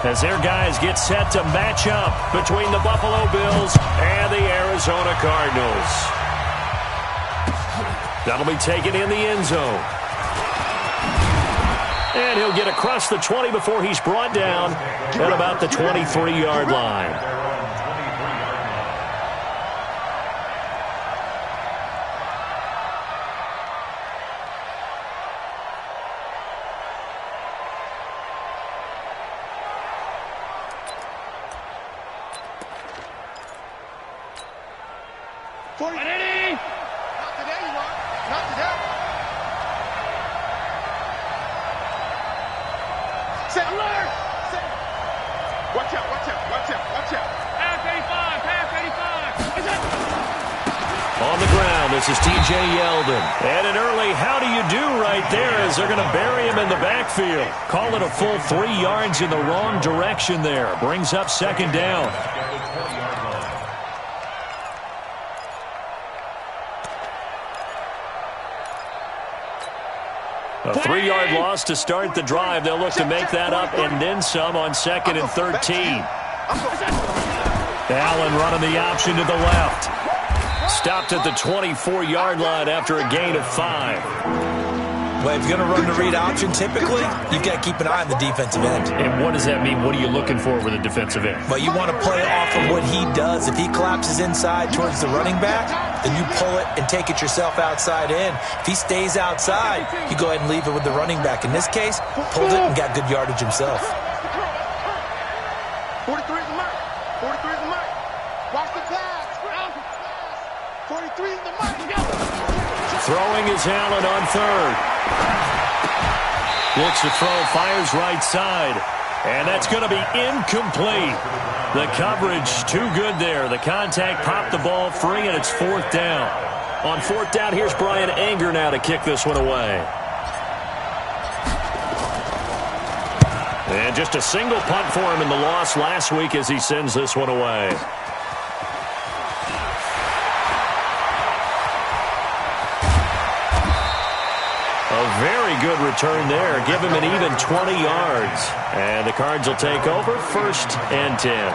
as their guys get set to match up between the Buffalo Bills and the Arizona Cardinals. That'll be taken in the end zone. And he'll get across the 20 before he's brought down at about the 23-yard line. This is T.J. Yeldon. And an early how do you do right there as they're going to bury him in the backfield. Call it a full 3 yards in the wrong direction there. Brings up second down. A 3-yard loss to start the drive. They'll look to make that up and then some on 2nd and 13. Allen running the option to the left. Stopped at the 24-yard line after a gain of 5. Well, if you're going to run the read option, typically, you've got to keep an eye on the defensive end. And what does that mean? What are you looking for with a defensive end? Well, you want to play off of what he does. If he collapses inside towards the running back, then you pull it and take it yourself outside in. If he stays outside, you go ahead and leave it with the running back. In this case, pulled it and got good yardage himself. 43 is the mark. 43 is the mark. Watch the pass. 43 is the mark. Throwing is Allen on 3rd. Looks to throw, fires right side. And that's going to be incomplete. The coverage too good there. The contact popped the ball free, and it's 4th down. On 4th down, here's Brian Anger now to kick this one away. And just a single punt for him in the loss last week as he sends this one away. A very good return there. Give him an even 20 yards. And the Cards will take over 1st and 10.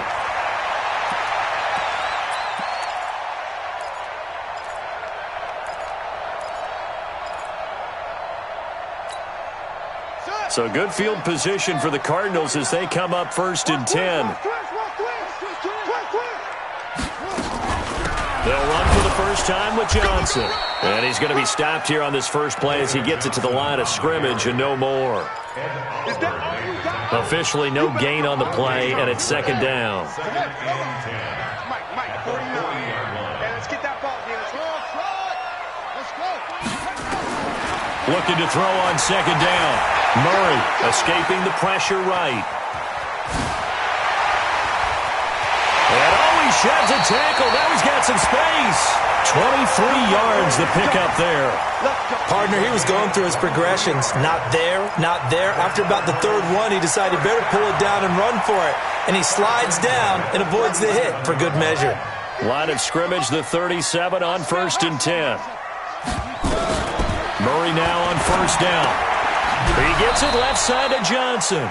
So good field position for the Cardinals as they come up 1st and 10. They'll run for the first time with Johnson. And he's going to be stopped here on this first play as he gets it to the line of scrimmage and no more. Officially no gain on the play, and it's 2nd down. Mike, 49. Let's get that ball, Looking to throw on 2nd down. Murray escaping the pressure right. Sheds a tackle. Now he's got some space. 23 yards the pickup there. Partner, he was going through his progressions. Not there, not there. After about the 3rd one, he decided better pull it down and run for it. And he slides down and avoids the hit for good measure. Line of scrimmage, the 37 on 1st and 10. Murray now on 1st down. He gets it left side to Johnson.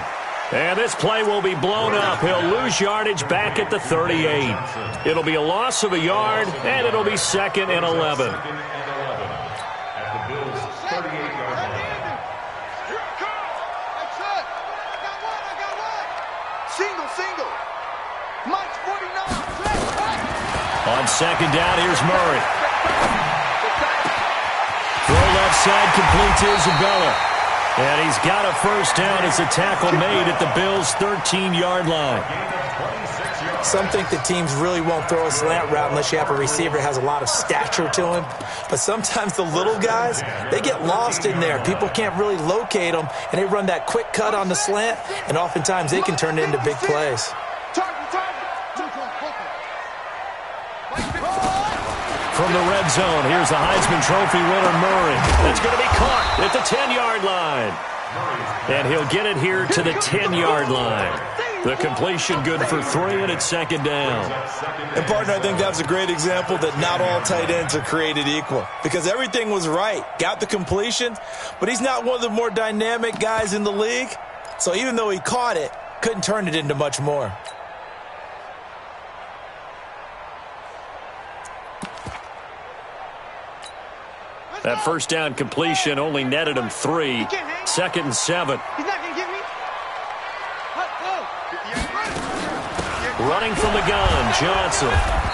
And this play will be blown up. He'll lose yardage back at the 38. It'll be a loss of a yard, and it'll be 2nd and 11. Single. Mike's 49. On 2nd down, here's Murray. Throw left side, complete to Isabella. And he's got a first down as a tackle made at the Bills' 13-yard line. Some think that teams really won't throw a slant route unless you have a receiver that has a lot of stature to him. But sometimes the little guys, they get lost in there. People can't really locate them, and they run that quick cut on the slant, and oftentimes they can turn it into big plays. From the red zone, here's the Heisman Trophy winner, Murray. It's going to be caught at the 10-yard line. And he'll get it here to the 10-yard line. The completion good for 3, and it's 2nd down. And, partner, I think that was a great example that not all tight ends are created equal. Because everything was right. Got the completion, but he's not one of the more dynamic guys in the league. So even though he caught it, couldn't turn it into much more. That first down completion only netted him 3. 2nd and 7. He's not going to get me. Running from the gun, Johnson.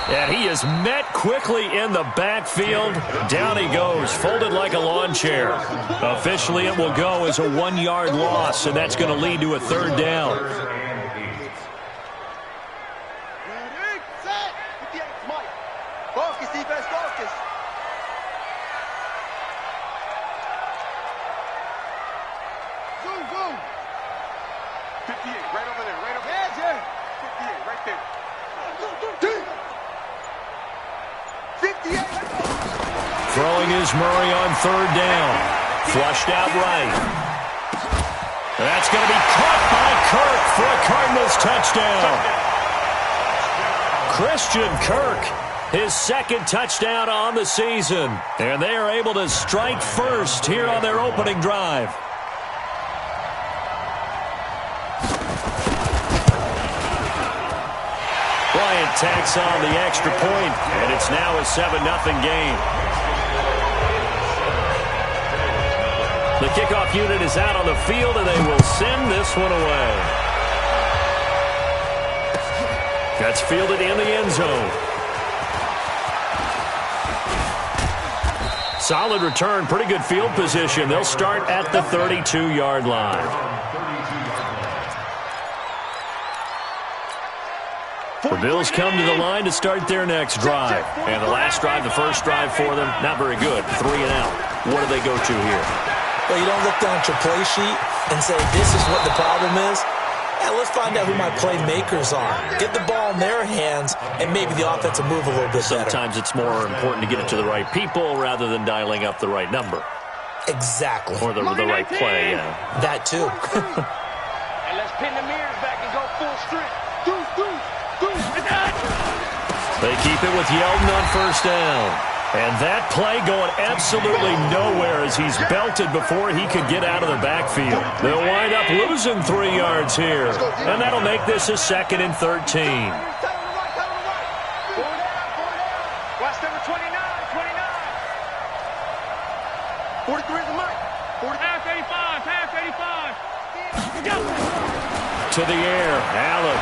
And he is met quickly in the backfield. Down he goes, folded like a lawn chair. Officially, it will go as a 1-yard loss, and that's going to lead to a 3rd down. Focus, defense, focus. Boom, boom. 58, right over there, right over there. 58, right there. 58. Throwing is Murray on 3rd down. Flushed out right. That's going to be caught by Kirk for a Cardinals touchdown. Christian Kirk, his 2nd touchdown on the season. And they are able to strike first here on their opening drive. Bryant tacks on the extra point, and it's now a 7-0 game. The kickoff unit is out on the field, and they will send this one away. That's fielded in the end zone. Solid return, pretty good field position. They'll start at the 32-yard line. The Bills come to the line to start their next drive. And the last drive, the first drive for them, not very good. 3 and out. What do they go to here? Well, you don't look down at your play sheet and say, this is what the problem is. Yeah, let's find out who my playmakers are. Get the ball in their hands, and maybe the offense will move a little bit better. Sometimes it's more important to get it to the right people rather than dialing up the right number. Exactly. Or the right play, yeah. That, too. And let's pin the mirrors back and go full strength. They keep it with Yeldon on 1st down. And that play going absolutely nowhere as he's belted before he could get out of the backfield. They'll wind up losing 3 yards here. And that'll make this a 2nd and 13. Watch number 29, 29. 43 is the mic. Half 85, half 85. To the air, Allen.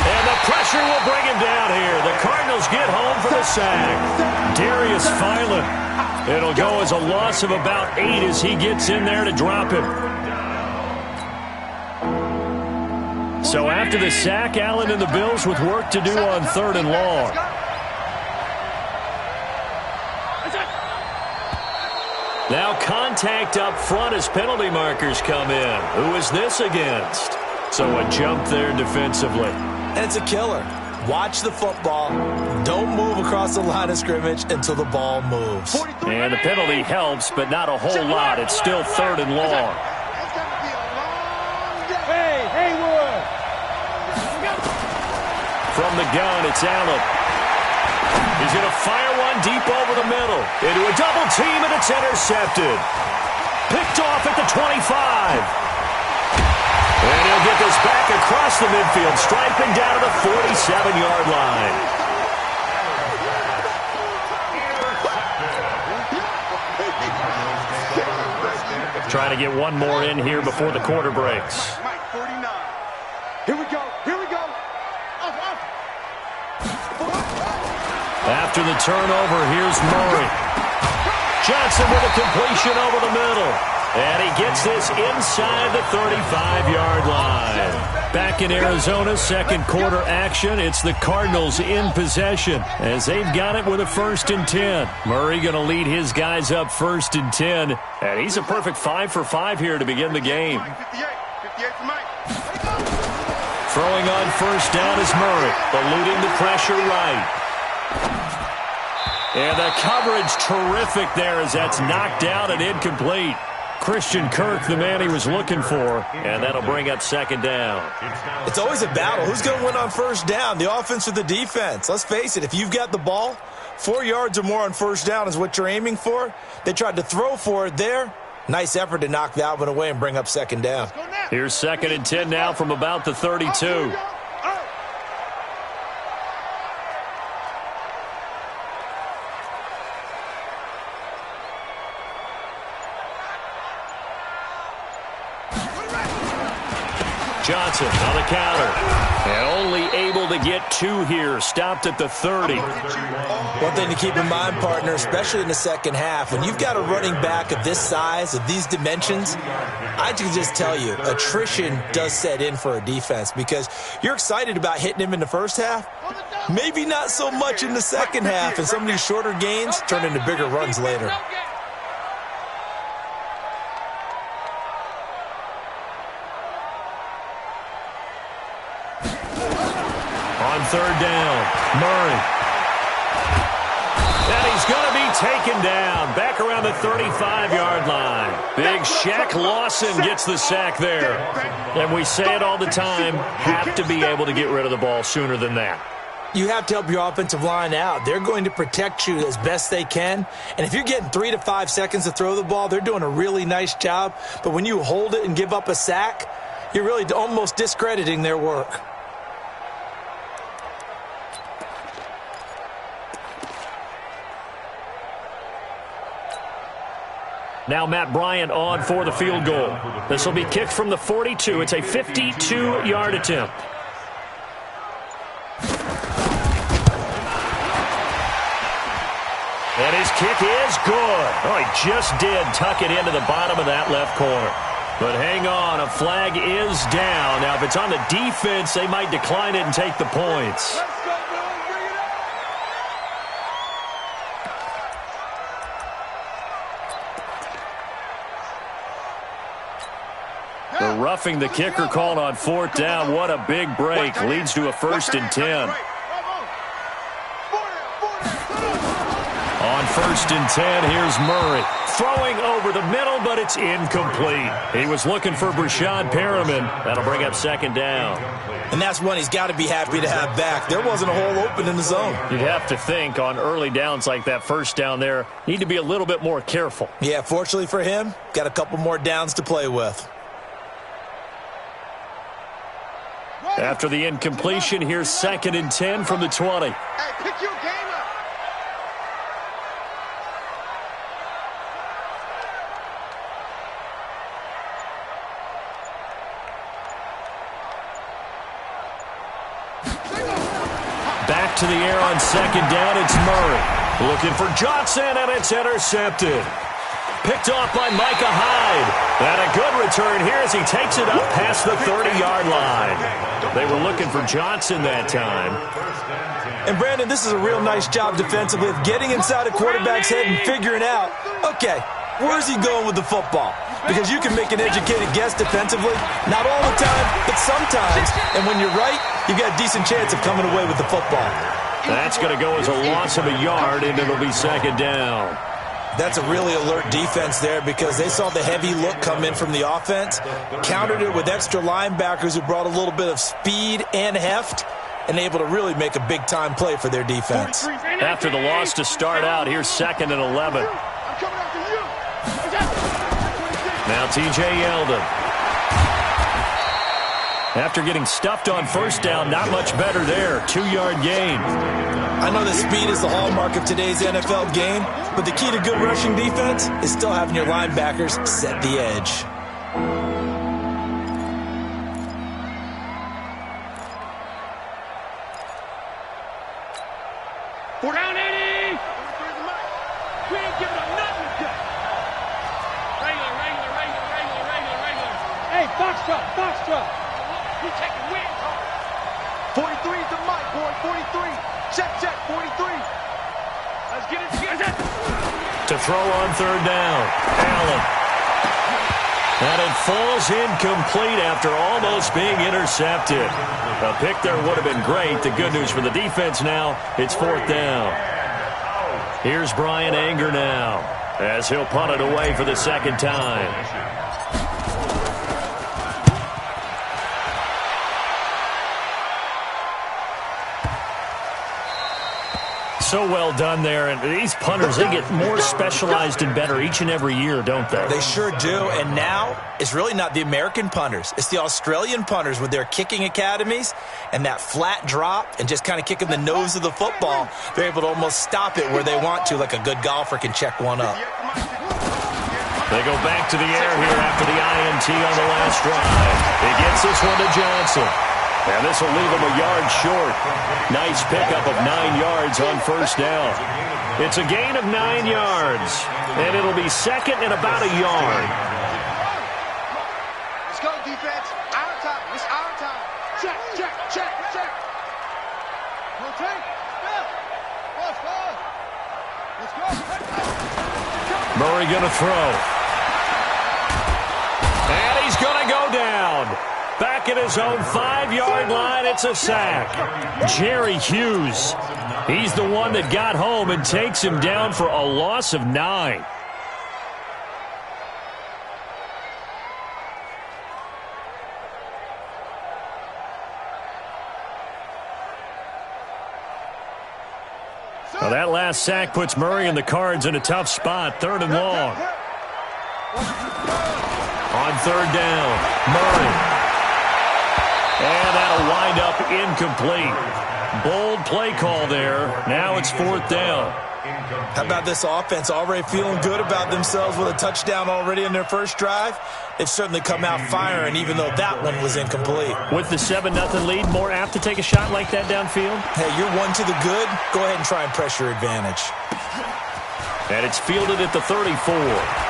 And the pressure will bring him down here. The Cardinals get home for the sack. Darius Philon. It'll go as a loss of about 8 as he gets in there to drop him. So after the sack, Allen and the Bills with work to do on 3rd and long. Now contact up front as penalty markers come in. Who is this against? So a jump there defensively. And it's a killer. Watch the football. Don't move across the line of scrimmage until the ball moves. And the penalty helps, but not a whole lot. It's still 3rd and long. Hey, Haywood. From the gun, it's Allen. He's going to fire one deep over the middle. Into a double team, and it's intercepted. Picked off at the 25. And he'll get this back across the midfield, striping down to the 47-yard line. Trying to get one more in here before the quarter breaks. Here we go. Here we go. After the turnover, here's Murray. Johnson with a completion over the middle. And he gets this inside the 35-yard line. Back in Arizona, 2nd quarter action. It's the Cardinals in possession as they've got it with a 1st and 10. Murray going to lead his guys up 1st and 10. And he's a perfect 5 for 5 here to begin the game. 58 for Mike. Throwing on 1st down is Murray, eluding the pressure right. And the coverage terrific there as that's knocked down and incomplete. Christian Kirk, the man he was looking for, and that'll bring up 2nd down. It's always a battle. Who's going to win on 1st down, the offense or the defense? Let's face it, if you've got the ball, 4 yards or more on 1st down is what you're aiming for. They tried to throw for it there. Nice effort to knock that one away and bring up second down. Here's 2nd and 10 now from about the 32. Johnson on the counter. And only able to get 2 here. Stopped at the 30. One thing to keep in mind, partner, especially in the second half, when you've got a running back of this size, of these dimensions, I can just tell you, attrition does set in for a defense because you're excited about hitting him in the first half. Maybe not so much in the second half, and some of these shorter gains turn into bigger runs later. On 3rd down, Murray. And he's going to be taken down back around the 35-yard line. Big Shaq Lawson gets the sack there. And we say it all the time, have to be able to get rid of the ball sooner than that. You have to help your offensive line out. They're going to protect you as best they can. And if you're getting 3 to 5 seconds to throw the ball, they're doing a really nice job. But when you hold it and give up a sack, you're really almost discrediting their work. Now Matt Bryant on for the field goal. This will be kicked from the 42. It's a 52-yard attempt. And his kick is good. Oh, he just did tuck it into the bottom of that left corner. But hang on, a flag is down. Now, if it's on the defense, they might decline it and take the points. The roughing the kicker called on 4th down. What a big break. Leads to a 1st and 10. On 1st and 10, here's Murray. Throwing over the middle, but it's incomplete. He was looking for Brashad Perriman. That'll bring up 2nd down. And that's one he's got to be happy to have back. There wasn't a hole open in the zone. You'd have to think on early downs like that 1st down there, need to be a little bit more careful. Yeah, fortunately for him, got a couple more downs to play with. After the incompletion, here's 2nd and 10 from the 20. Hey, pick your game up. Back to the air on 2nd down, it's Murray. Looking for Johnson, and it's intercepted. Picked off by Micah Hyde. And a good return here as he takes it up past the 30-yard line. They were looking for Johnson that time. And, Brandon, this is a real nice job defensively of getting inside a quarterback's head and figuring out, okay, where's he going with the football? Because you can make an educated guess defensively. Not all the time, but sometimes. And when you're right, you've got a decent chance of coming away with the football. That's going to go as a loss of a yard, and it'll be 2nd down. That's a really alert defense there because they saw the heavy look come in from the offense, countered it with extra linebackers who brought a little bit of speed and heft, and able to really make a big-time play for their defense. After the loss to start out, here's 2nd and 11. Now T.J. Yeldon. After getting stuffed on 1st down, not much better there. 2-yard gain. I know that speed is the hallmark of today's NFL game, but the key to good rushing defense is still having your linebackers set the edge. Four down, 80. We ain't giving up nothing today. Regular. Hey, Foxtrot. We taking wins home. 43 is the mic, boy. 43. Check. 43. Let's get it. To throw on 3rd down, Allen. And it falls incomplete after almost being intercepted. A pick there would have been great. The good news for the defense now, it's 4th down. Here's Brian Anger now as he'll punt it away for the 2nd time. so well done there. And these punters, they get more specialized and better each and every year, don't they? They sure do. And now it's really not the American punters. It's the Australian punters with their kicking academies and that flat drop and just kind of kicking the nose of the football. They're able to almost stop it where they want to, like a good golfer can check one up. They go back to the air here after the INT on the last drive. He gets this one to Johnson. And this will leave him a yard short. Nice pickup of 9 yards on first down. It's a gain of 9 yards. And it'll be second and about a yard. Let's go, defense. Our time. It's our time. Check, check, check, check. Rotate. Let's go. Let's go. Murray going to throw. And he's going to go down. Back at his own 5-yard line, it's a sack. Jerry Hughes, he's the one that got home and takes him down for a loss of 9. Well, that last sack puts Murray and the Cards in a tough spot, 3rd and long. On 3rd down, Murray. And that'll wind up incomplete. Bold play call there. Now it's 4th down. How about this offense already feeling good about themselves with a touchdown already in their first drive? They've certainly come out firing, even though that one was incomplete. With the 7-0 lead, more apt to take a shot like that downfield? Hey, you're one to the good. Go ahead and try and press your advantage. And it's fielded at the 34.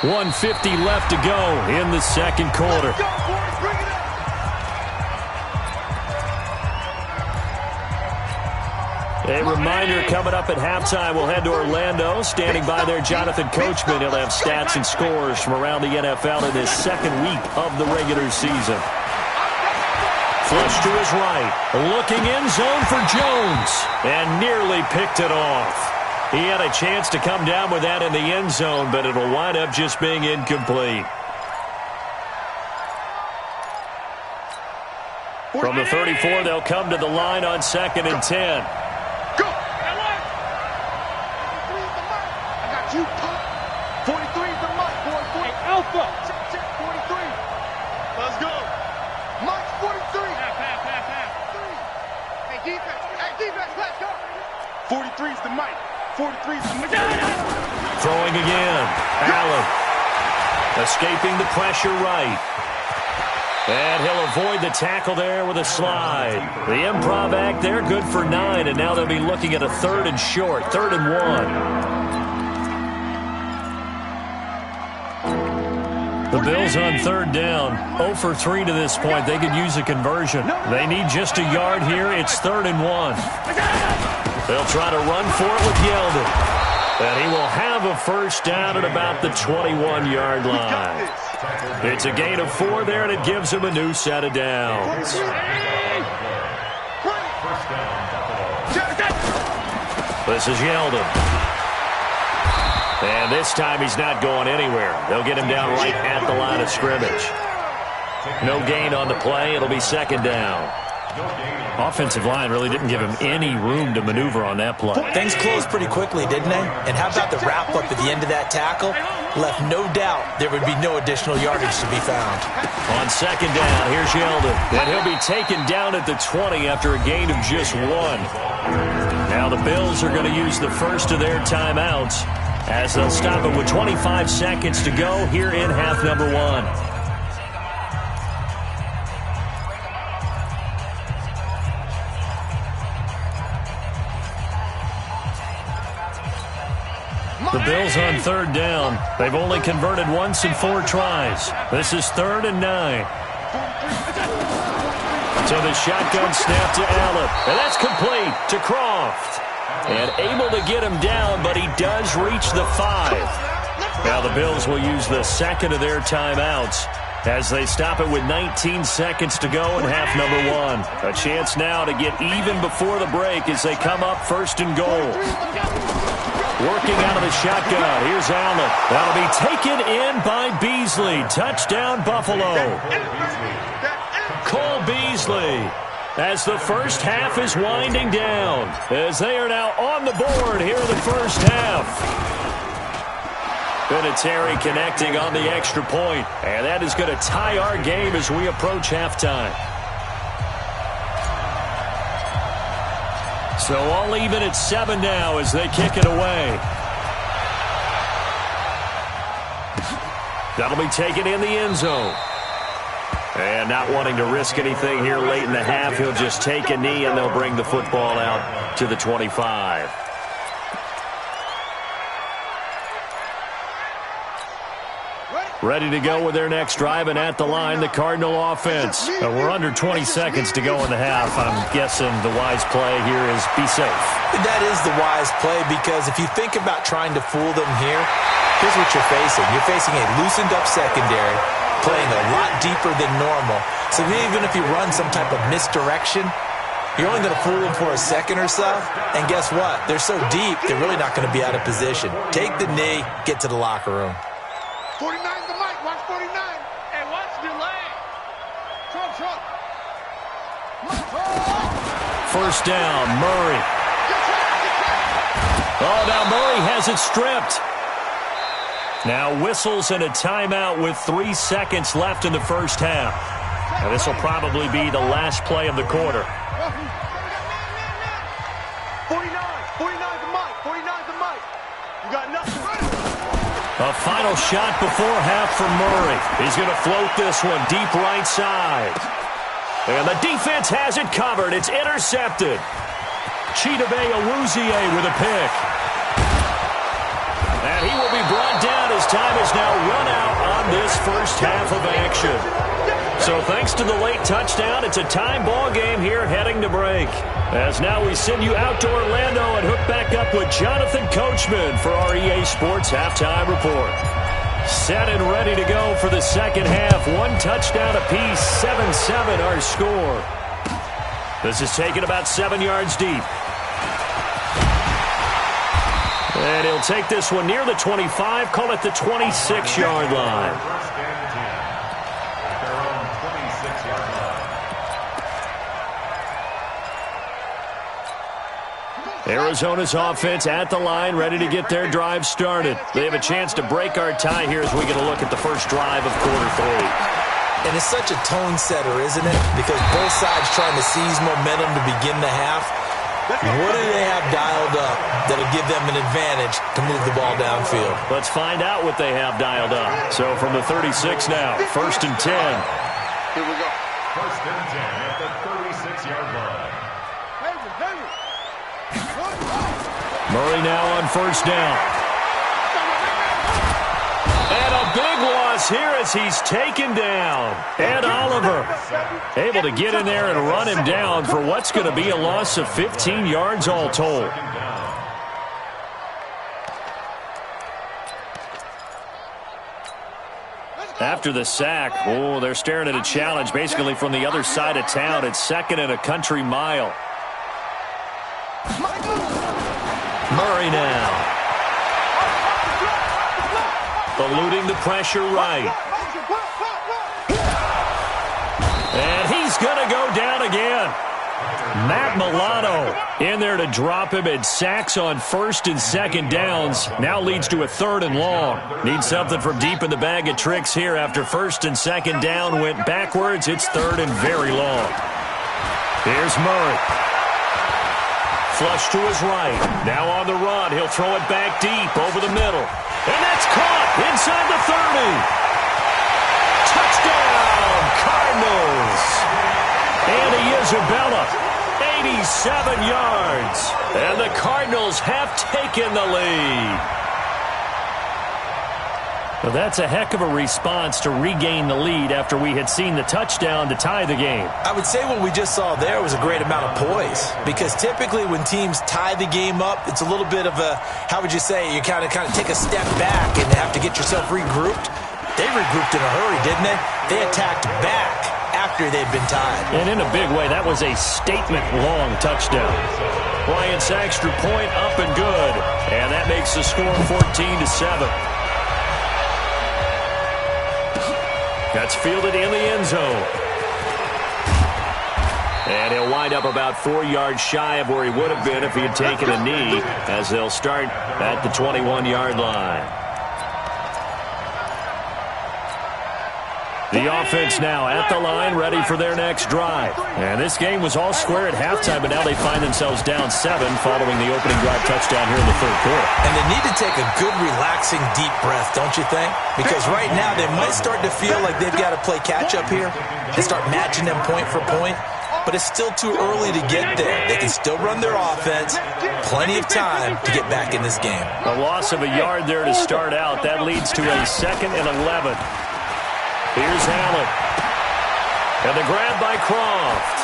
1:50 left to go in the second quarter. A reminder coming up at halftime, we'll head to Orlando. Standing by there, Jonathan Coachman. He'll have stats and scores from around the NFL in this second week of the regular season. Flush to his right. Looking in zone for Jones. And nearly picked it off. He had a chance to come down with that in the end zone, but it'll wind up just being incomplete. From the 34, they'll come to the line on 2nd and 10. Go! I got you, Pop. 43 is the mic, boy. Hey, Alpha. Check, 43. Let's go. Mike, 43. Half. Hey, defense, let's go. 43 is the mic. 43 is the mic. Throwing again. Allen. Escaping the pressure right. And he'll avoid the tackle there with a slide. The improv act there, good for 9, and now they'll be looking at a 3rd and short, 3rd and 1. The Bills on 3rd down, 0 for 3 to this point. They could use a conversion. They need just a yard here. It's 3rd and 1. They'll try to run for it with Yeldon. And he will have a first down at about the 21-yard line. It's a gain of 4 there, and it gives him a new set of downs. This is Yeldon. And this time he's not going anywhere. They'll get him down right at the line of scrimmage. No gain on the play. It'll be 2nd down. Offensive line really didn't give him any room to maneuver on that play. Things closed pretty quickly, didn't they? And how about the wrap-up at the end of that tackle? Left no doubt there would be no additional yardage to be found. On 2nd down, here's Yeldon. And he'll be taken down at the 20 after a gain of just 1. Now the Bills are going to use the first of their timeouts as they'll stop it with 25 seconds to go here in half number 1. The Bills on 3rd down. They've only converted once in 4 tries. This is 3rd and 9. So the shotgun snap to Allen. And that's complete to Croft. And able to get him down, but he does reach the 5. Now the Bills will use the second of their timeouts as they stop it with 19 seconds to go in half number 1. A chance now to get even before the break as they come up 1st and goal. Working out of the shotgun. Here's Allen. That'll be taken in by Beasley. Touchdown, Buffalo. Cole Beasley. as the first half is winding down, as they are now on the board here in the first half. Vinatieri connecting on the extra point, and that is going to tie our game as we approach halftime. So all even at 7 now as they kick it away. That'll be taken in the end zone. And not wanting to risk anything here late in the half, he'll just take a knee and they'll bring the football out to the 25. Ready to go with their next drive, and at the line, the Cardinal offense. We're under 20 seconds to go in the half. I'm guessing the wise play here is be safe. That is the wise play, because if you think about trying to fool them here, here's what you're facing. You're facing a loosened up secondary, playing a lot deeper than normal. So even if you run some type of misdirection, you're only going to fool them for a second or so. And guess what? They're so deep, they're really not going to be out of position. Take the knee, get to the locker room. 49 to Mike, watch 49. And watch delay. Trump. First down, Murray. Oh, now Murray has it stripped. Now whistles and a timeout with 3 seconds left in the first half. Now this will probably be the last play of the quarter. 49 to Mike, 49 to Mike. You got nothing. A final shot before half from Murray. He's going to float this one deep right side. And the defense has it covered. It's intercepted. Chidobe Awuzie with a pick. And he will be brought down as time is now run out on this first half of action. So thanks to the late touchdown, it's a tie ball game here heading to break. As now we send you out to Orlando and hook back up with Jonathan Coachman for our EA Sports Halftime Report. Set and ready to go for the second half. 1 touchdown apiece, 7-7 our score. This is taken about 7 yards deep. And he'll take this one near the 25, call it the 26-yard line. Arizona's offense at the line, ready to get their drive started. They have a chance to break our tie here as we get a look at the first drive of quarter 3. And it's such a tone setter, isn't it? Because both sides trying to seize momentum to begin the half. What do they have dialed up that'll give them an advantage to move the ball downfield? Let's find out what they have dialed up. So from the 36 now, 1st and 10. Here we go. 1st and 10 at the 36-yard line. Murray now on 1st down. And a big loss here as he's taken down. Ed Oliver able to get in there and run him down for what's going to be a loss of 15 yards all told. After the sack, they're staring at a challenge basically from the other side of town. It's 2nd and a country mile. Murray now. Eluding the pressure right. And he's going to go down again. Matt Milano in there to drop him. It sacks on 1st and 2nd downs. Now leads to a 3rd and long. Needs something from deep in the bag of tricks here after 1st and 2nd down went backwards. It's 3rd and very long. Here's Murray. Flush to his right. Now on the run. He'll throw it back deep over the middle. And that's caught inside the 30. Touchdown, Cardinals. Andy Isabella, 87 yards. And the Cardinals have taken the lead. Well, that's a heck of a response to regain the lead after we had seen the touchdown to tie the game. I would say what we just saw there was a great amount of poise, because typically when teams tie the game up, it's a little bit of a, how would you say, you kind of take a step back and have to get yourself regrouped. They regrouped in a hurry, didn't they? They attacked back after they'd been tied. And in a big way, that was a statement-long touchdown. Bryant's extra point up and good, and that makes the score 14-7. That's fielded in the end zone. And he'll wind up about 4 yards shy of where he would have been if he had taken a knee, as they'll start at the 21-yard line. The offense now at the line, ready for their next drive. And this game was all square at halftime, but now they find themselves down 7 following the opening drive touchdown here in the third quarter. And they need to take a good, relaxing, deep breath, don't you think? Because right now they might start to feel like they've got to play catch-up here and start matching them point for point. But it's still too early to get there. They can still run their offense. Plenty of time to get back in this game. A loss of a yard there to start out. That leads to a 2nd and 11. Here's Allen. And the grab by Croft.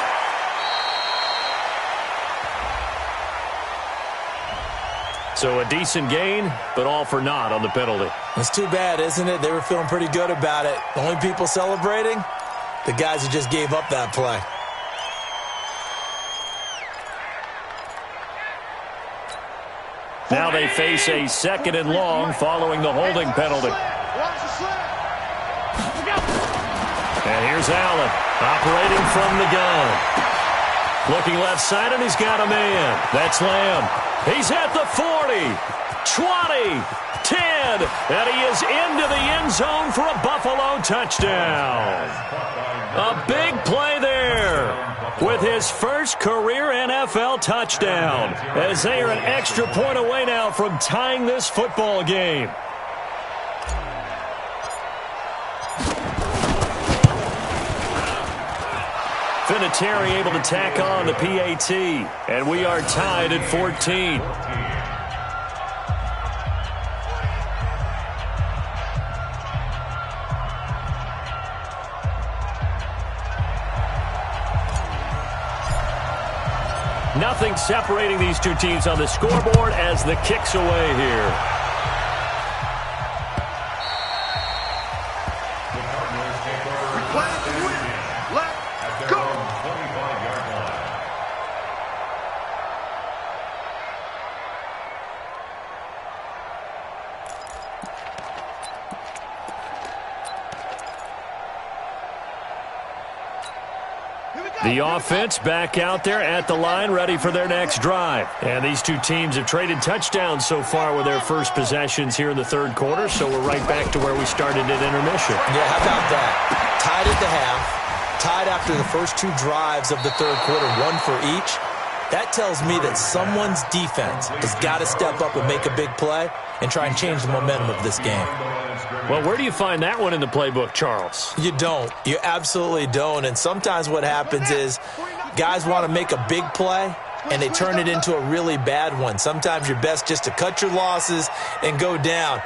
So a decent gain, but all for naught on the penalty. It's too bad, isn't it? They were feeling pretty good about it. The only people celebrating, the guys who just gave up that play. Now they face a 2nd and long following the holding penalty. And here's Allen, operating from the gun. Looking left side, and he's got a man. That's Lamb. He's at the 40, 20, 10, and he is into the end zone for a Buffalo touchdown. A big play there with his first career NFL touchdown, as they are an extra point away now from tying this football game. Vinatieri able to tack on the PAT, and we are tied at 14. Nothing separating these two teams on the scoreboard as the kick's away here. The offense back out there at the line, ready for their next drive. And these two teams have traded touchdowns so far with their first possessions here in the third quarter, so we're right back to where we started at intermission. Yeah, how about that? Tied at the half, tied after the first 2 drives of the third quarter, 1 for each. That tells me that someone's defense has got to step up and make a big play and try and change the momentum of this game. Well, where do you find that one in the playbook, Charles? You don't. You absolutely don't. And sometimes what happens is guys want to make a big play, and they turn it into a really bad one. Sometimes you're best just to cut your losses and go down.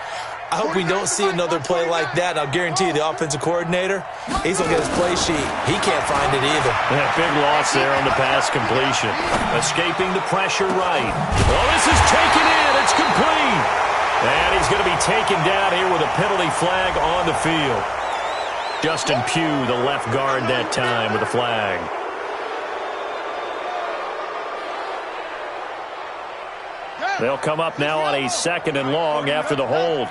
I hope we don't see another play like that. I'll guarantee you the offensive coordinator, he's going to get his play sheet. He can't find it either. Yeah, big loss there on the pass completion. Escaping the pressure right. Well, this is taken in. It's complete. And he's going to be taken down here with a penalty flag on the field. Justin Pugh, the left guard that time with the flag. They'll come up now on a 2nd and long after the hold.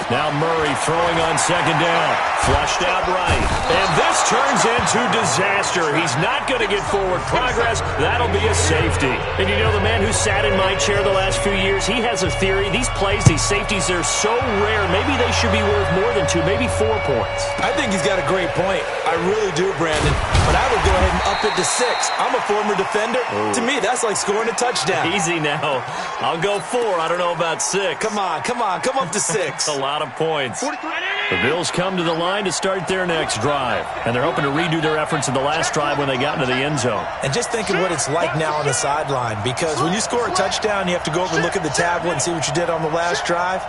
Now Murray throwing on 2nd down. Flushed out right. And this turns into disaster. He's not going to get forward progress. That'll be a safety. And you know, the man who sat in my chair the last few years, he has a theory. These plays, these safeties, they're so rare. Maybe they should be worth more than 2, maybe 4 points. I think he's got a great point. I really do, Brandon. But I would go ahead and up it to 6. I'm a former defender. Ooh. To me, that's like scoring a touchdown. Easy now. I'll go 4. I don't know about 6. Come on. Come up to 6. A lot of points. The Bills come to the line to start their next drive. And they're hoping to redo their efforts in the last drive when they got into the end zone. And just think of what it's like now on the sideline. Because when you score a touchdown, you have to go over and look at the tablet and see what you did on the last drive.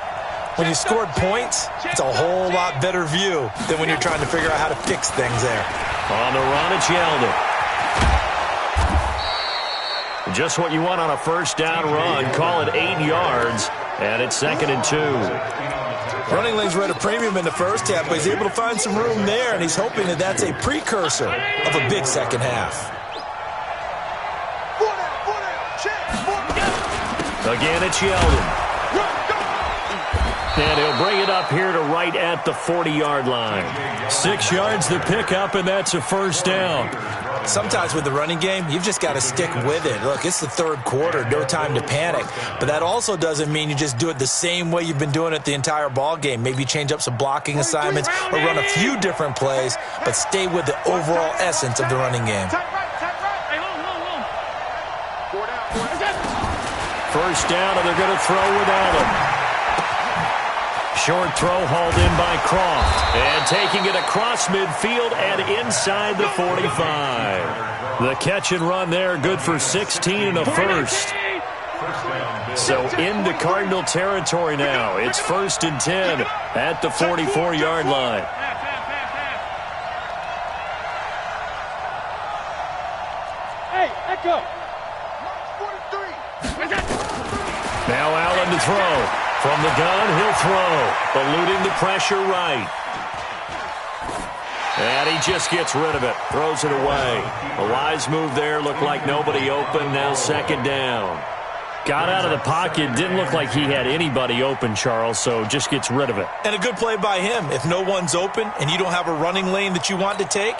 When you scored points, it's a whole lot better view than when you're trying to figure out how to fix things there. On the run, it's Yeldon. Just what you want on a first down run. Call it 8 yards. And it's 2nd and 2. Running lanes were at a premium in the first half, but he's able to find some room there, and he's hoping that that's a precursor of a big second half. Again, it's Yeldon. And he'll bring it up here to right at the 40-yard line. 6 yards to pick up, and that's a first down. Sometimes with the running game, you've just got to stick with it. Look, it's the third quarter, no time to panic. But that also doesn't mean you just do it the same way you've been doing it the entire ball game. Maybe change up some blocking assignments or run a few different plays, but stay with the overall essence of the running game. First down, and they're going to throw without him. Short throw hauled in by Croft. And taking it across midfield and inside the 45. The catch and run there, good for 16 and a first. So into Cardinal territory now. It's 1st and 10 at the 44-yard line. Hey, let go. Now Allen to throw. From the gun, he'll throw. Eluding the pressure right. And he just gets rid of it. Throws it away. A wise move there. Looked like nobody open. Now 2nd down. Got out of the pocket. Didn't look like he had anybody open, Charles, so just gets rid of it. And a good play by him. If no one's open and you don't have a running lane that you want to take,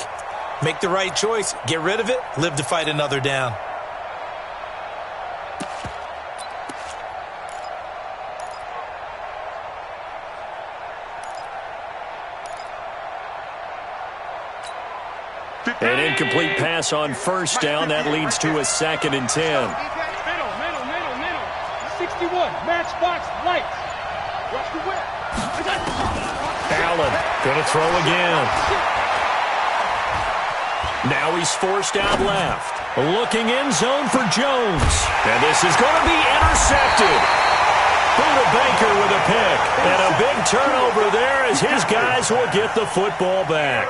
make the right choice. Get rid of it. Live to fight another down. An incomplete pass on 1st down. That leads to a 2nd and 10. Middle. 61, matchbox, lights. Watch the whip. Allen going to throw again. Now he's forced out left. Looking end zone for Jones. And this is going to be intercepted. Buda Baker with a pick. And a big turnover there as his guys will get the football back.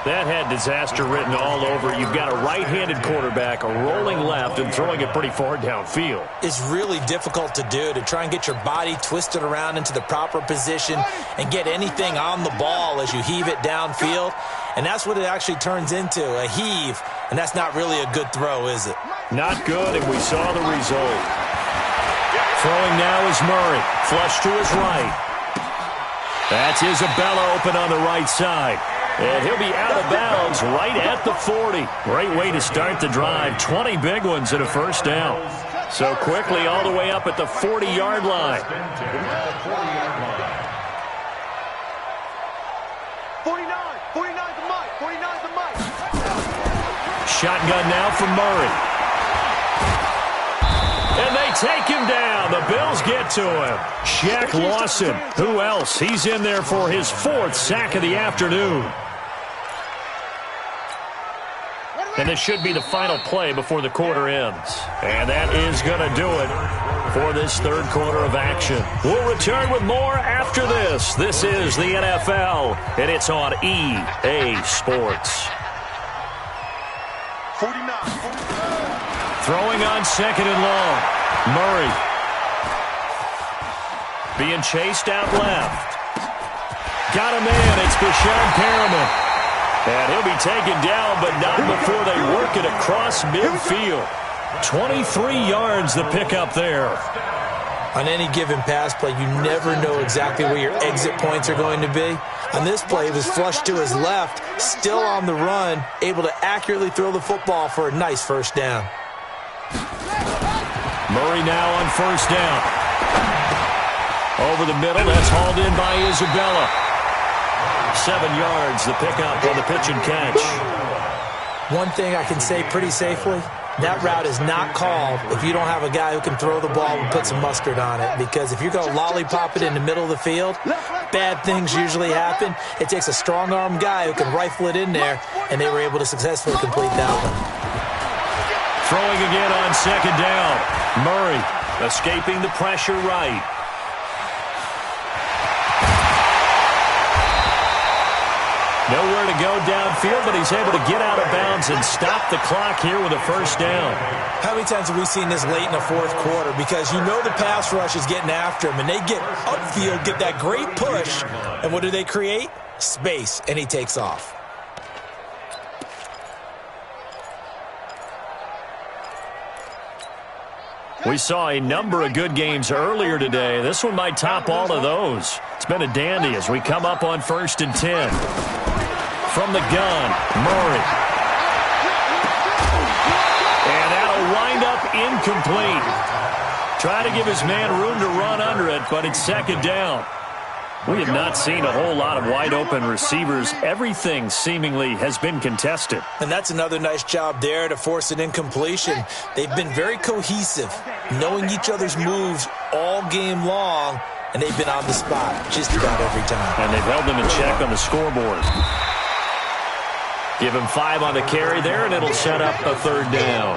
That had disaster written all over. You've got a right-handed quarterback, a rolling left, and throwing it pretty far downfield. It's really difficult to do, to try and get your body twisted around into the proper position and get anything on the ball as you heave it downfield. And that's what it actually turns into, a heave. And that's not really a good throw, is it? Not good, and we saw the result. Throwing now is Murray. Flush to his right. That's Isabella open on the right side. And he'll be out of bounds right at the 40. Great way to start the drive. 20 big ones and a first down. So quickly all the way up at the 40-yard line. 49 to Mike. 49 to Mike. Shotgun now from Murray. And they take him down. The Bills get to him. Shaq Lawson. Who else? He's in there for his 4th sack of the afternoon. And this should be the final play before the quarter ends. And that is going to do it for this 3rd quarter of action. We'll return with more after this. This is the NFL, and it's on EA Sports. 49. Throwing on 2nd and long. Murray. Being chased out left. Got a man. It's Bashaud Perriman. And he'll be taken down, but not before they work it across midfield. 23 yards the pickup there. On any given pass play, you never know exactly where your exit points are going to be. On this play, it was flushed to his left, still on the run, able to accurately throw the football for a nice first down. Murray now on 1st down. Over the middle, that's hauled in by Isabella. 7 yards, the pickup on the pitch and catch. One thing I can say pretty safely, that route is not called if you don't have a guy who can throw the ball and put some mustard on it. Because if you're going to lollipop it in the middle of the field, bad things usually happen. It takes a strong-arm guy who can rifle it in there, and they were able to successfully complete that one. Throwing again on 2nd down. Murray escaping the pressure right. Nowhere to go downfield, but he's able to get out of bounds and stop the clock here with a first down. How many times have we seen this late in the 4th quarter? Because you know the pass rush is getting after him, and they get upfield, get that great push, and what do they create? Space, and he takes off. We saw a number of good games earlier today. This one might top all of those. It's been a dandy as we come up on 1st and 10. From the gun, Murray. And that'll wind up incomplete. Try to give his man room to run under it, but it's 2nd down. We have not seen a whole lot of wide-open receivers. Everything seemingly has been contested. And that's another nice job there to force an incompletion. They've been very cohesive, knowing each other's moves all game long, and they've been on the spot just about every time. And they've held them in check on the scoreboard. Give him 5 on the carry there, and it'll set up a 3rd down.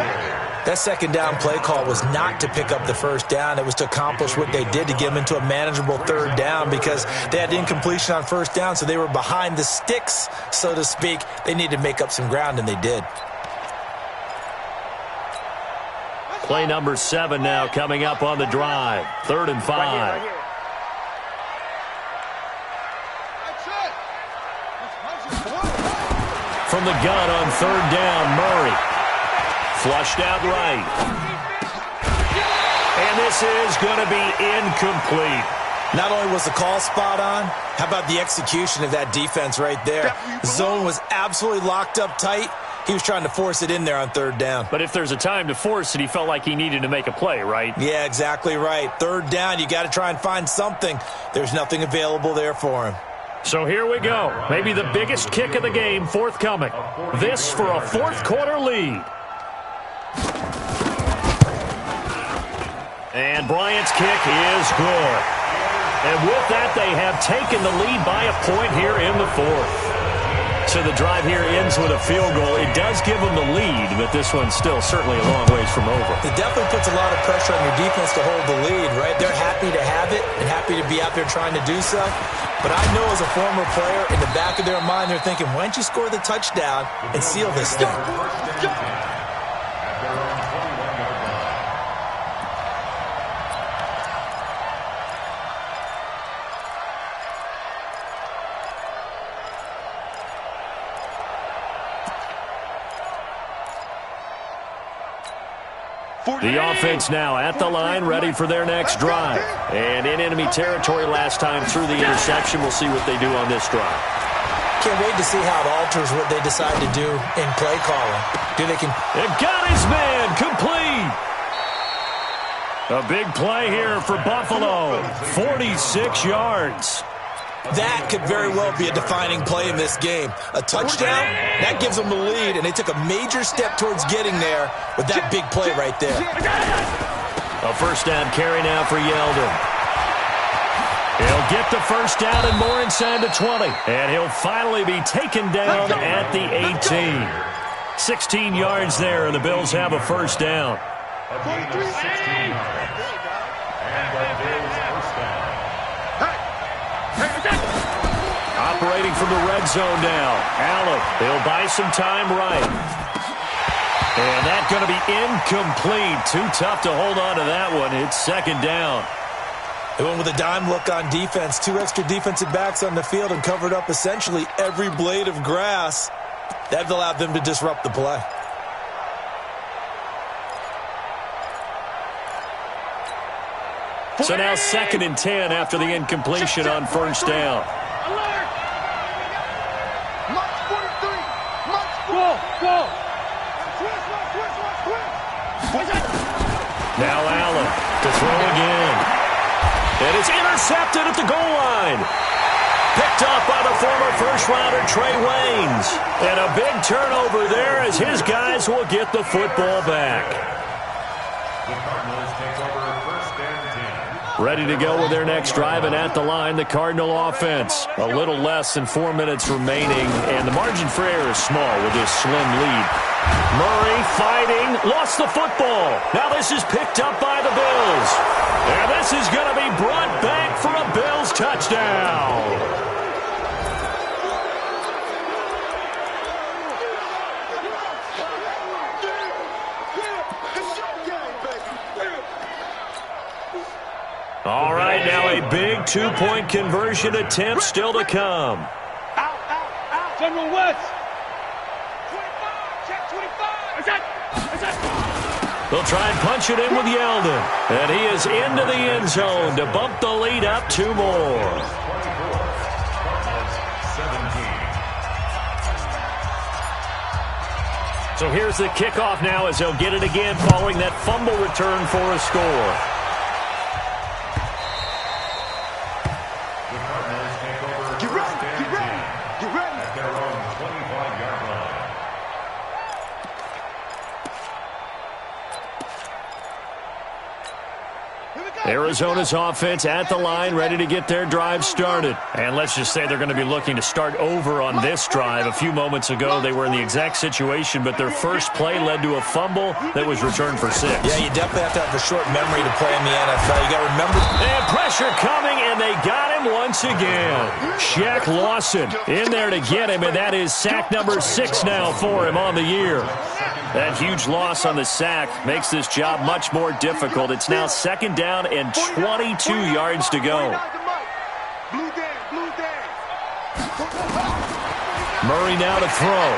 That 2nd down play call was not to pick up the 1st down. It was to accomplish what they did, to get them into a manageable 3rd down, because they had incompletion on 1st down, so they were behind the sticks, so to speak. They needed to make up some ground, and they did. Play number 7 now coming up on the drive. 3rd and 5. Right here. From the gun on 3rd down, Murray. Flushed out right. And this is going to be incomplete. Not only was the call spot on, how about the execution of that defense right there? The zone was absolutely locked up tight. He was trying to force it in there on 3rd down. But if there's a time to force it, he felt like he needed to make a play, right? Yeah, exactly right. 3rd down, you got to try and find something. There's nothing available there for him. So here we go. Maybe the biggest kick of the game forthcoming. This for a 4th quarter lead. And Bryant's kick is good. And with that, they have taken the lead by a point here in the 4th. So the drive here ends with a field goal. It does give them the lead, but this one's still certainly a long ways from over. It definitely puts a lot of pressure on your defense to hold the lead, right? They're happy to have it and happy to be out there trying to do so. But I know as a former player, in the back of their mind, they're thinking, why don't you score the touchdown and seal this thing? The offense now at the line, ready for their next drive. And in enemy territory last time through the interception. We'll see what they do on this drive. Can't wait to see how it alters what they decide to do in play calling. It got his man complete. A big play here for Buffalo. 46 yards. That could very well be a defining play in this game. A touchdown, that gives them the lead, and they took a major step towards getting there with that big play right there. A 1st down carry now for Yeldon. He'll get the 1st down and more inside the 20. And he'll finally be taken down at the 18. 16 yards there, and the Bills have a 1st down. Operating from the red zone now. Allen, they'll buy some time right. And that's going to be incomplete. Too tough to hold on to that one. It's 2nd down. They went with a dime look on defense. 2 extra defensive backs on the field and covered up essentially every blade of grass. That allowed them to disrupt the play. So now 2nd and 10 after the incompletion on 1st down. Now Allen to throw again. And it's intercepted at the goal line. Picked up by the former 1st-rounder Trey Waynes. And a big turnover there as his guys will get the football back. The Cardinals take over 1st and 10. Ready to go with their next drive, and at the line, the Cardinal offense. A little less than 4 minutes remaining, and the margin for error is small with this slim lead. Murray fighting, lost the football. Now this is picked up by the Bills. And this is going to be brought back for a Bills touchdown. All right, now a big 2-point conversion attempt still to come. General West. 25, check 25. They'll try and punch it in with Yeldon. And he is into the end zone to bump the lead up 2 more. So here's the kickoff now as they'll get it again following that fumble return for a score. Get ready, get ready, get ready. At their own 25-yard line. Arizona's offense at the line, ready to get their drive started. And let's just say they're going to be looking to start over on this drive. A few moments ago, they were in the exact situation, but their first play led to a fumble that was returned for 6. Yeah, you definitely have to have a short memory to play in the NFL. You got to remember. And pressure coming, and they got him once again. Shaq Lawson in there to get him, and that is sack number 6 now for him on the year. That huge loss on the sack makes this job much more difficult. It's now 2nd down and 22 yards to go. Murray now to throw.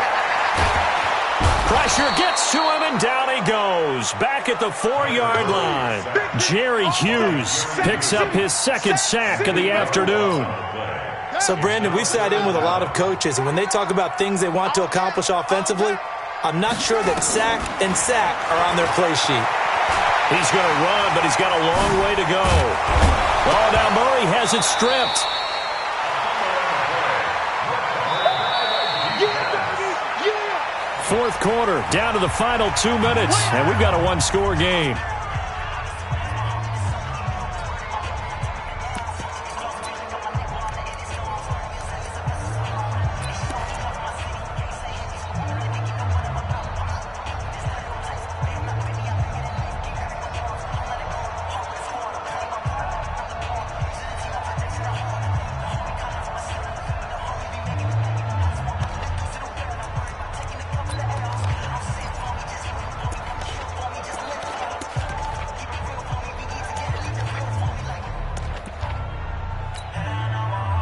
Pressure gets to him, and down he goes. Back at the 4-yard line. Jerry Hughes picks up his 2nd sack of the afternoon. So, Brandon, we sat in with a lot of coaches, and when they talk about things they want to accomplish offensively, I'm not sure that sack and sack are on their play sheet. He's going to run, but he's got a long way to go. Oh, now Murray has it stripped. Fourth quarter, down to the final 2 minutes, and we've got a 1-score game.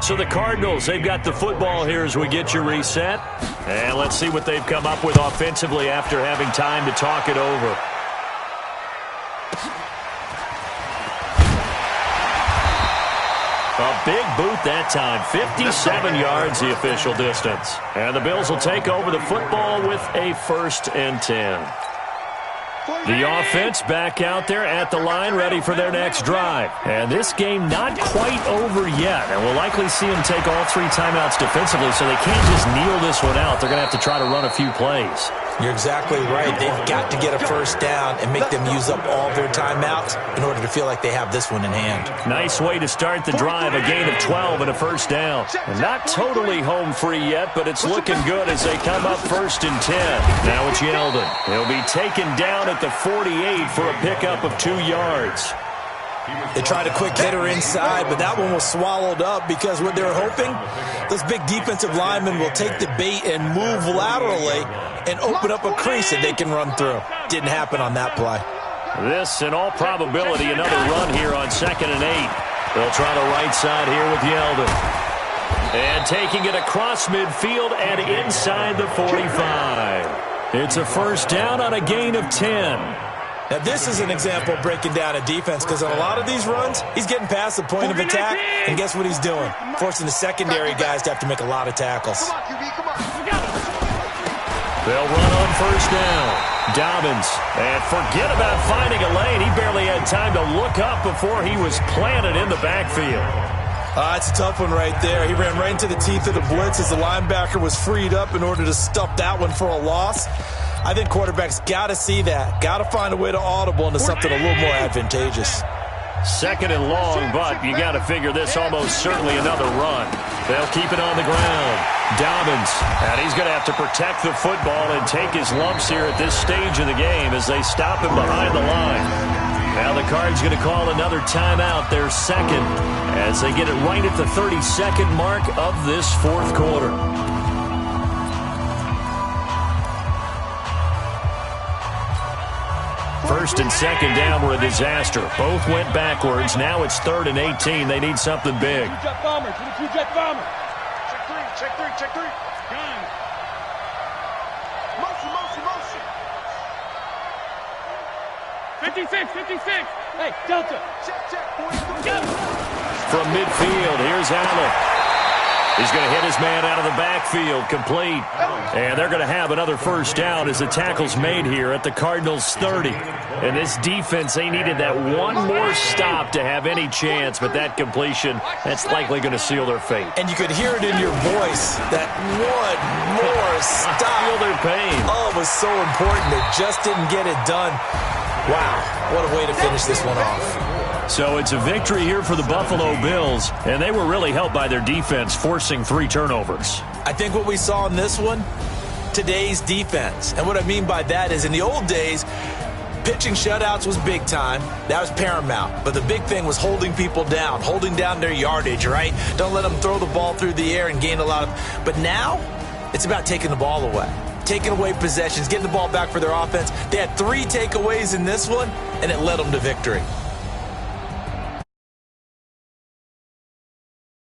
So the Cardinals, they've got the football here as we get you reset. And let's see what they've come up with offensively after having time to talk it over. A big boot that time. 57 yards the official distance. And the Bills will take over the football with a 1st and 10. The offense back out there at the line, ready for their next drive. And this game not quite over yet. And we'll likely see them take all 3 timeouts defensively, so they can't just kneel this one out. They're going to have to try to run a few plays. You're exactly right. They've got to get a 1st down and make them use up all their timeouts in order to feel like they have this one in hand. Nice way to start the drive, a gain of 12 and a 1st down. Not totally home free yet, but it's looking good as they come up 1st and 10. Now it's Yeldon. He'll be taken down at the 48 for a pickup of 2 yards. They tried a quick hitter inside, but that one was swallowed up because what they're hoping, those big defensive linemen will take the bait and move laterally and open up a crease that they can run through. Didn't happen on that play. This, in all probability, another run here on 2nd and 8. They'll try the right side here with Yeldon. And taking it across midfield and inside the 45. It's a 1st down on a gain of 10. Now, this is an example of breaking down a defense because on a lot of these runs, he's getting past the point of attack, and guess what he's doing? Forcing the secondary guys to have to make a lot of tackles. They'll run on 1st down. Dobbins, and forget about finding a lane. He barely had time to look up before he was planted in the backfield. It's a tough one right there. He ran right into the teeth of the blitz as the linebacker was freed up in order to stuff that one for a loss. I think quarterbacks got to see that. Got to find a way to audible into something a little more advantageous. 2nd and long, but you got to figure this almost certainly another run. They'll keep it on the ground. Dobbins, and he's going to have to protect the football and take his lumps here at this stage of the game as they stop him behind the line. Now the Cards going to call another timeout, their 2nd, as they get it right at the 30-second mark of this 4th quarter. First and 2nd down were a disaster. Both went backwards. Now it's 3rd and 18. They need something big. Jet bomber, 22 jet bomber. Check three, check 3. Gun. Motion. 56, 56. Hey, Delta. Check, 43. From midfield, here's Allen. He's going to hit his man out of the backfield, complete. And they're going to have another first down as the tackle's made here at the Cardinals' 30. And this defense, they needed that one more stop to have any chance, but that completion, that's likely going to seal their fate. And you could hear it in your voice, that one more stop. I feel their pain. Oh, it was so important. They just didn't get it done. Wow, what a way to finish this one off. So it's a victory here for the Buffalo Bills, and they were really helped by their defense, forcing 3 turnovers. I think what we saw in this one, today's defense. And what I mean by that is in the old days, pitching shutouts was big time. That was paramount. But the big thing was holding people down, holding down their yardage, right? Don't let them throw the ball through the air and gain a lot of... But now, it's about taking the ball away. Taking away possessions, getting the ball back for their offense. They had 3 takeaways in this one, and it led them to victory.